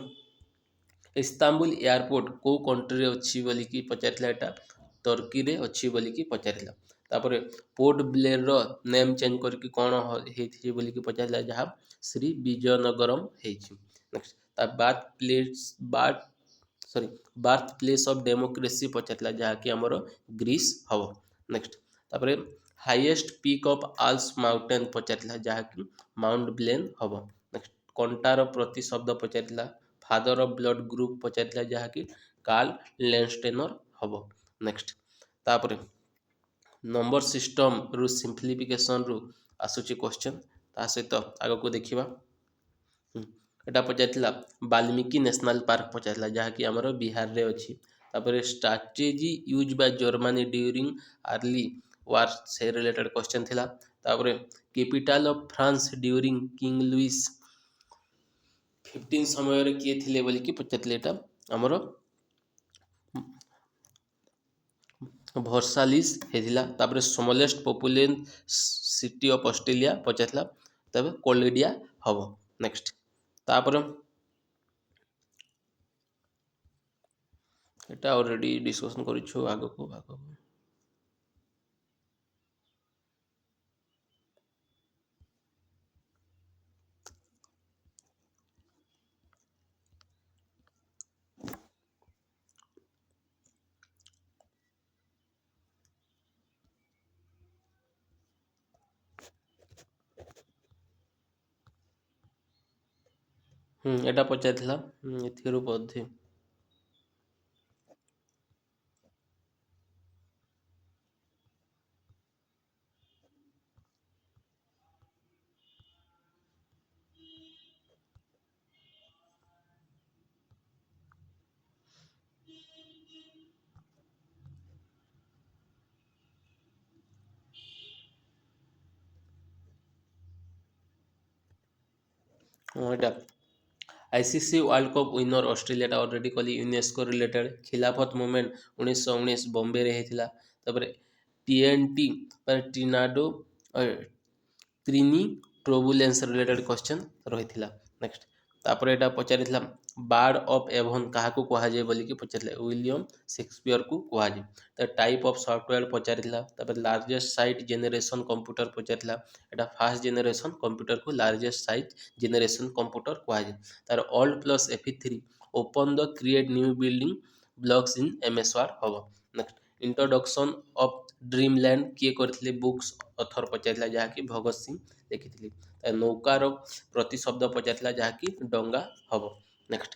ଇସ୍ତାମ୍ବୁଲ ଏୟାରପୋର୍ଟ କେଉଁ କଣ୍ଟ୍ରିରେ ଅଛି ବୋଲିକି ପଚାରିଥିଲା, ଏଟା ଟର୍କିରେ ଅଛି ବୋଲିକି ପଚାରିଲା। ତାପରେ ପୋର୍ଟ ବ୍ଲେୟରର ନେମ୍ ଚେଞ୍ଜ କରିକି କ'ଣ ହେଇଛି ବୋଲିକି ପଚାରିଲା, ଯାହା ଶ୍ରୀ ବିଜୟନଗରମ ହେଇଛି। ନେକ୍ସଟ ତା ବାର୍ଥ ପ୍ଲେସ୍ ଅଫ୍ ଡେମୋକ୍ରେସି ପଚାରିଥିଲା, ଯାହାକି ଆମର ଗ୍ରୀସ୍ ହବ। ନେକ୍ସଟ ତାପରେ highest peak of Alps mountain ପଚାରିଥିଲା, ଯାହାକି ମାଉଣ୍ଟ ବ୍ଲେନ୍ ହବ। ନେକ୍ସଟ କଣ୍ଟାର ପ୍ରତିଶବ୍ଦ ପଚାରିଥିଲା, ଫାଦର ଅଫ୍ ବ୍ଲଡ ଗ୍ରୁପ ପଚାରିଥିଲା, ଯାହାକି କାର୍ଲ ଲେନ୍ଷ୍ଟେନର ହବ। ନେକ୍ସଟ ତାପରେ ନମ୍ବର ସିଷ୍ଟମରୁ ସିମ୍ପ୍ଲିଫିକେସନରୁ ଆସୁଛି କ୍ୱେଶ୍ଚନ୍, ତା ସହିତ ଆଗକୁ ଦେଖିବା। ଏଟା ପଚାରିଥିଲା ବାଲ୍ମିକି ନ୍ୟାସନାଲ ପାର୍କ ପଚାରିଥିଲା, ଯାହାକି ଆମର ବିହାରରେ ଅଛି। ତାପରେ strategy use by Germany during early war, ସେ ରିଲେଟେଡ୍ କ୍ୱେଶ୍ଚନ୍ ଥିଲା। ତାପରେ capital of France during king Louis 15 ସମୟରେ କିଏ ଥିଲେ ବୋଲିକି ପଚାରିଥିଲେ, ଏଟା ଆମର ଭର୍ସାଲିସ୍ ହେଇଥିଲା। ତାପରେ ସ୍ମଲେଷ୍ଟ ପପୁଲେସ ସିଟି ଅଫ୍ ଅଷ୍ଟ୍ରେଲିଆ ପଚାରିଥିଲା, ତେବେ କୋଲିଡିଆ ହବ। ନେକ୍ସଟ ତାପରେ এটা অলরেডি ডিসকশন କରିଛୁ, ଆଗକୁ ଏଟା ପଚାରିଥିଲା ଏଥିରୁ ବୋଧେ ଏଟା ICC World Cup winner Australia already कहली। UNESCO related Khilafat movement 1919 Bombay रे हेतिला। तापर TNT trinitrotoluene related question रही। नेक्स्ट तापर एटा पचारिथिला बार्ड ऑफ एभन काहाकू कुहाजे बोलिकी पचारिथिला, विलियम शेक्सपियर को कुहाजे। त टाइप ऑफ सॉफ्टवेयर पचारिथिला। तापर लार्जेस्ट साइट जेनरेशन कंप्यूटर पचारिथिला, एटा फास्ट जेनरेशन कंप्यूटर को लार्जेस्ट साइट जेनरेशन कंप्यूटर कुहाजे। तार alt plus F3 open the create new building blocks in MS word हबो। नेक्स्ट इंट्रोडक्शन ऑफ ड्रीमलैंड किए करथिले बुक्स ऑथर पचारिथिला, जहाँकि भगत सिंह लिखिथिले। नौकार प्रतिशब्द पचारिथिला, जहाँकि डंगा हबो। नेक्स्ट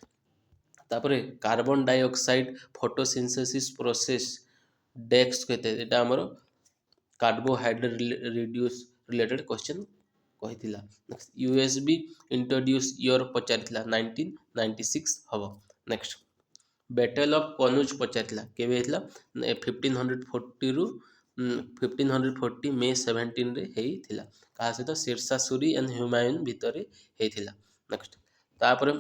तापरे कार्बन डाइऑक्साइड फोटोसिंथेसिस प्रोसेस डेक्स कहते, एटा हमर कार्बोहाइड्रेट रिड्यूस रिलेटेड क्वेश्चन कहिथिला। नेक्स्ट यूएसबी इंट्रोड्यूस ईयर पचारिथिला 1996 हबो। नेक्स्ट बैटल ऑफ कनौज पचारिथिला केबे हेतिला 1540 रु 1540 मे 17 रे हेइथिला। कहा सहित शेरशाह सूरी एंड हुमायून भितरे हेइथिला। नेक्स्ट तापर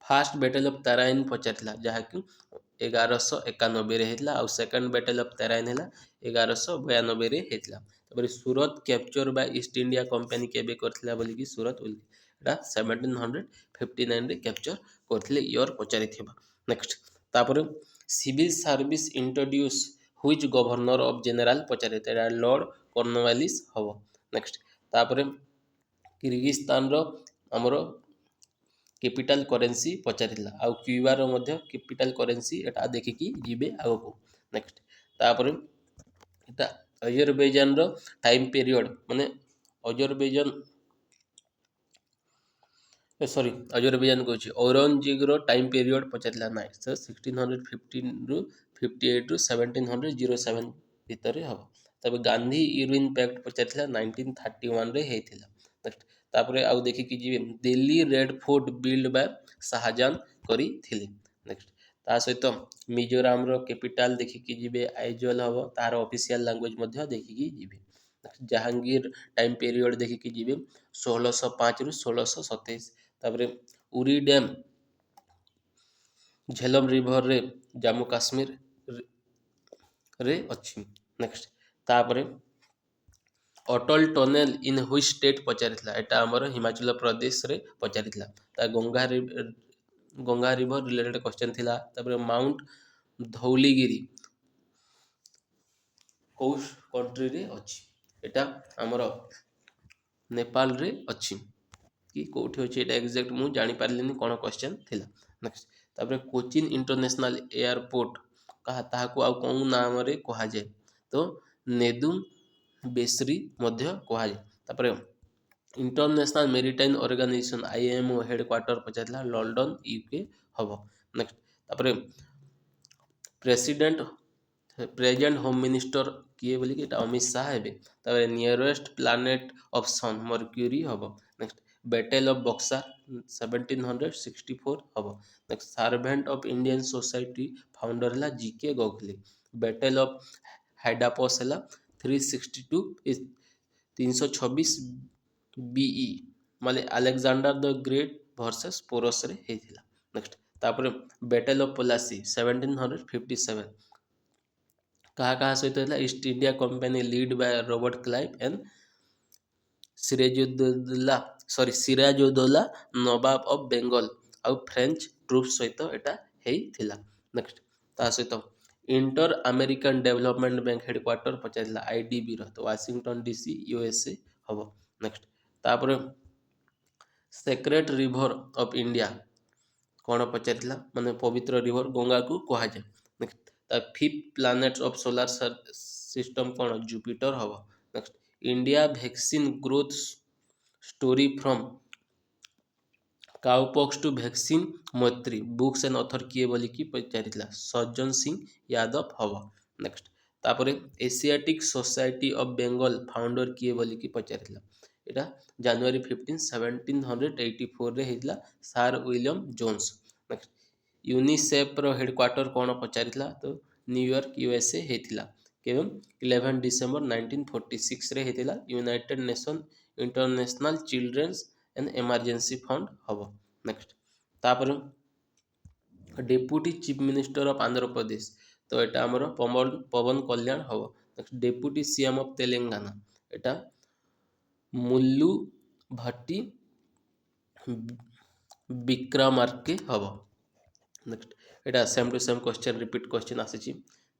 फास्ट बैटल ऑफ तराइन पचारिथिला, जहाँकि 1191 रे हेतिला। आउ सेकंड बैटल ऑफ तराइन हैला 1192 रे हेतिला। तापर Surat capture by East India Company केबे करथिला बोलिकी सूरत एटा 1759 रे कैप्चर करथिले, ईयर पचारिथिबा। नेक्स्ट तापर civil service introduce which governor of general पचारिथिला, लॉर्ड कॉर्नवालिस हबो। नेक्स्ट तापर किर्गिस्तान रो हमरो कैपिटल करेंसी पचारिथिला, आउ क्यूबा रो मध्य कैपिटल करेंसी एटा देखिकी जिबे आगको। नेक्स्ट तापर एटा अजरबैजान रो टाइम पीरियड माने अजरबैजान ସରି ଆଜରବେଇଜାନ କହୁଛି ଔରଙ୍ଗଜେବର ଟାଇମ୍ ପିରିୟଡ଼ ପଚାରିଥିଲା ନାଇଁ ତ 1615 ରୁ 1707 ଭିତରେ ହେବ। ତାପରେ ଗାନ୍ଧୀ ଇରୱିନ୍ ପ୍ୟାକ୍ଟ ପଚାରିଥିଲା 1931ରେ ହେଇଥିଲା। ନେକ୍ସଟ ତାପରେ ଆଉ ଦେଖିକି ଯିବେ ଦିଲ୍ଲୀ ରେଡ୍ ଫୋର୍ଟ ବିଲ୍ଡ ବା ଶାହାଜାହାନ କରିଥିଲେ। ନେକ୍ସଟ ତା ସହିତ ମିଜୋରାମର କ୍ୟାପିଟାଲ ଦେଖିକି ଯିବେ ଆଇଜଲ ହେବ, ତାର ଅଫିସିଆଲ ଲାଙ୍ଗୁଏଜ ମଧ୍ୟ ଦେଖିକି ଯିବେ। ଜାହାଙ୍ଗୀର ଟାଇମ୍ ପିରିୟଡ଼ ଦେଖିକି ଯିବେ 1605 ରୁ 1627। ତାପରେ ଉରି ଡ୍ୟାମ୍ ଝେଲମ ରିଭରରେ ଜାମ୍ମୁ କାଶ୍ମୀରରେ ଅଛି। ନେକ୍ସଟ ତାପରେ Atal tunnel in which state ପଚାରିଥିଲା, ଏଟା ଆମର ହିମାଚଳ ପ୍ରଦେଶରେ ପଚାରିଥିଲା। ତା ଗଙ୍ଗା ରିଭର ରିଲେଟେଡ୍ କ୍ୱେଶ୍ଚନ୍ ଥିଲା। ତାପରେ ମାଉଣ୍ଟ ଧଉଳିଗିରି କୋଉ କଣ୍ଟ୍ରିରେ ଅଛି, ଏଟା ଆମର ନେପାଳରେ ଅଛି କି କୋଉଠି ଅଛି ଏଟା ଏକ୍ଜାକ୍ଟ ମୁଁ ଜାଣିପାରିଲିନି କ'ଣ କ୍ୱେଶ୍ଚନ୍ ଥିଲା। ନେକ୍ସଟ ତାପରେ କୋଚିନ୍ ଇଣ୍ଟରନ୍ୟାସନାଲ ଏୟାରପୋର୍ଟ ତାହାକୁ ଆଉ କେଉଁ ନାମରେ କୁହାଯାଏ, ତ ନେଦୁମ ବେଶ୍ରୀ ମଧ୍ୟ କୁହାଯାଏ। ତାପରେ international maritime organisation IMO headquarter ପଚାରିଥିଲା ଲଣ୍ଡନ UK ହବ। ନେକ୍ସଟ ତାପରେ ପ୍ରେଜେଣ୍ଟ ହୋମ ମିନିଷ୍ଟର କିଏ ବୋଲିକି ଏଟା ଅମିତ ଶାହା ହେବେ। ତାପରେ nearest planet of sun Mercury ହବ। ନେକ୍ସଟ ବ୍ୟାଟେଲ ଅଫ ବକ୍ସା 1764 ହବ। Next servant of Indian society founder ହେଲା GK Gokhale. Battle of Hydaspes ହେଲା 326 BE ମାନେ ଆଲେକ୍ସାଣ୍ଡର ଦ ଗ୍ରେଟ୍ ଭର୍ସେସ୍ ପୋରସରେ ହେଇଥିଲା। ନେକ୍ସଟ ତାପରେ ବ୍ୟାଟେଲ ଅଫ ପଲାସି 1757 କାହା ସହିତ ହେଇଥିଲା, East India Company led by Robert Clive and Sirajuddaulah Nawab of Bengal ଆଉ ଫ୍ରେଞ୍ଚ ଟ୍ରୁପ୍ ସହିତ ଏଟା ହେଇଥିଲା। ନେକ୍ସଟ ତା ସହିତ Inter American Development Bank headquarter ପଚାରିଥିଲା IDBର, ତ ୱାଶିଂଟନ DC USA ହବ। ନେକ୍ସଟ ତାପରେ ସେକ୍ରେଟ ରିଭର ଅଫ ଇଣ୍ଡିଆ କ'ଣ ପଚାରିଥିଲା, ମାନେ ପବିତ୍ର ରିଭର ଗଙ୍ଗାକୁ କୁହାଯାଏ। ନେକ୍ସଟ ତା fifth planet of solar system କ'ଣ ଜୁପିଟର ହବ। Next India vaccine growth story from cowpox to vaccine Maitri books and author କିଏ ବୋଲିକି ପଚାରିଥିଲା ସଜ୍ଜନ ସିଂ ୟାଦବ ହବ। ନେକ୍ସଟ ତାପରେ Asiatic Society of Bengal founder କିଏ ବୋଲିକି ପଚାରିଥିଲା, ଏଟା ଜାନୁଆରୀ 15 1784ରେ ହେଇଥିଲା, ସାର୍ ୱିଲିୟମ ଜୋନ୍ସ। ନେକ୍ସଟ ୟୁନିସେଫର ହେଡ୍ କ୍ୱାର୍ଟର କ'ଣ ପଚାରିଥିଲା, ତ ନ୍ୟୁୟର୍କ USA ହେଇଥିଲା। କେବେ 11 ଡିସେମ୍ବର 1946ରେ ହେଇଥିଲା। United nation international children's and emergency fund ହବ। ନେକ୍ସଟ ତାପରେ deputy chief minister of Andhra Pradesh, ତ ଏଟା ଆମର ପବନ କଲ୍ୟାଣ ହବ। Next deputy CM of Telangana ଏଟା ମୁଲ୍ଲୁ ଭଟ୍ଟି ବିକ୍ରମାର୍କେ ହବ। ନେକ୍ସଟ ଏଟା same to same question repeat question ଆସିଛି,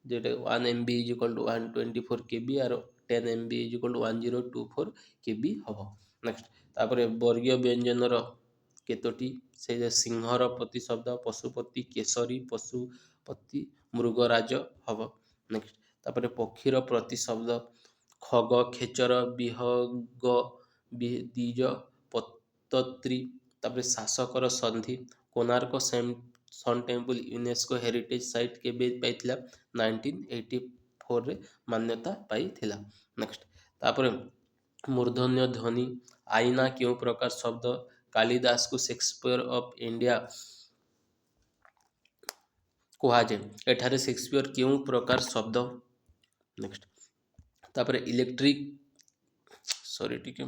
যেটা 1 MB = 124 KB আর 10 MB = 1024 KB হব। নেক্সট তারপরে বর্গীয় ব্যঞ্জনর কেতোটি, সেই যে সিংহর প্রতিশব্দ পশুপতি কেশরী পশুপতি মৃগরাজ হব। নেক্সট তারপরে পক্ষীর প্রতিশব্দ খগ খেচর বিহগ দ্বিজ পত্তত্রী। তারপরে শাসকর সন্ধি কোଣାର୍କ ସନ୍ ଟେମ୍ପଲ ୟୁନେସ୍କୋ ହେରିଟେଜ ସାଇଟ୍ କେବେ ପାଇଥିଲା, 1984ରେ ମାନ୍ୟତା ପାଇଥିଲା। ନେକ୍ସଟ ତାପରେ ମୂର୍ଧନ୍ୟ ଧ୍ୱନି ଆଇନା କେଉଁ ପ୍ରକାର ଶବ୍ଦ, କାଳିଦାସକୁ ସେକ୍ସପିୟର ଅଫ ଇଣ୍ଡିଆ କୁହାଯାଏ, ଏଠାରେ ସେକ୍ସପିୟର କେଉଁ ପ୍ରକାର ଶବ୍ଦ। ନେକ୍ସଟ ତାପରେ ଇଲେକ୍ଟ୍ରିକ ଟିକେ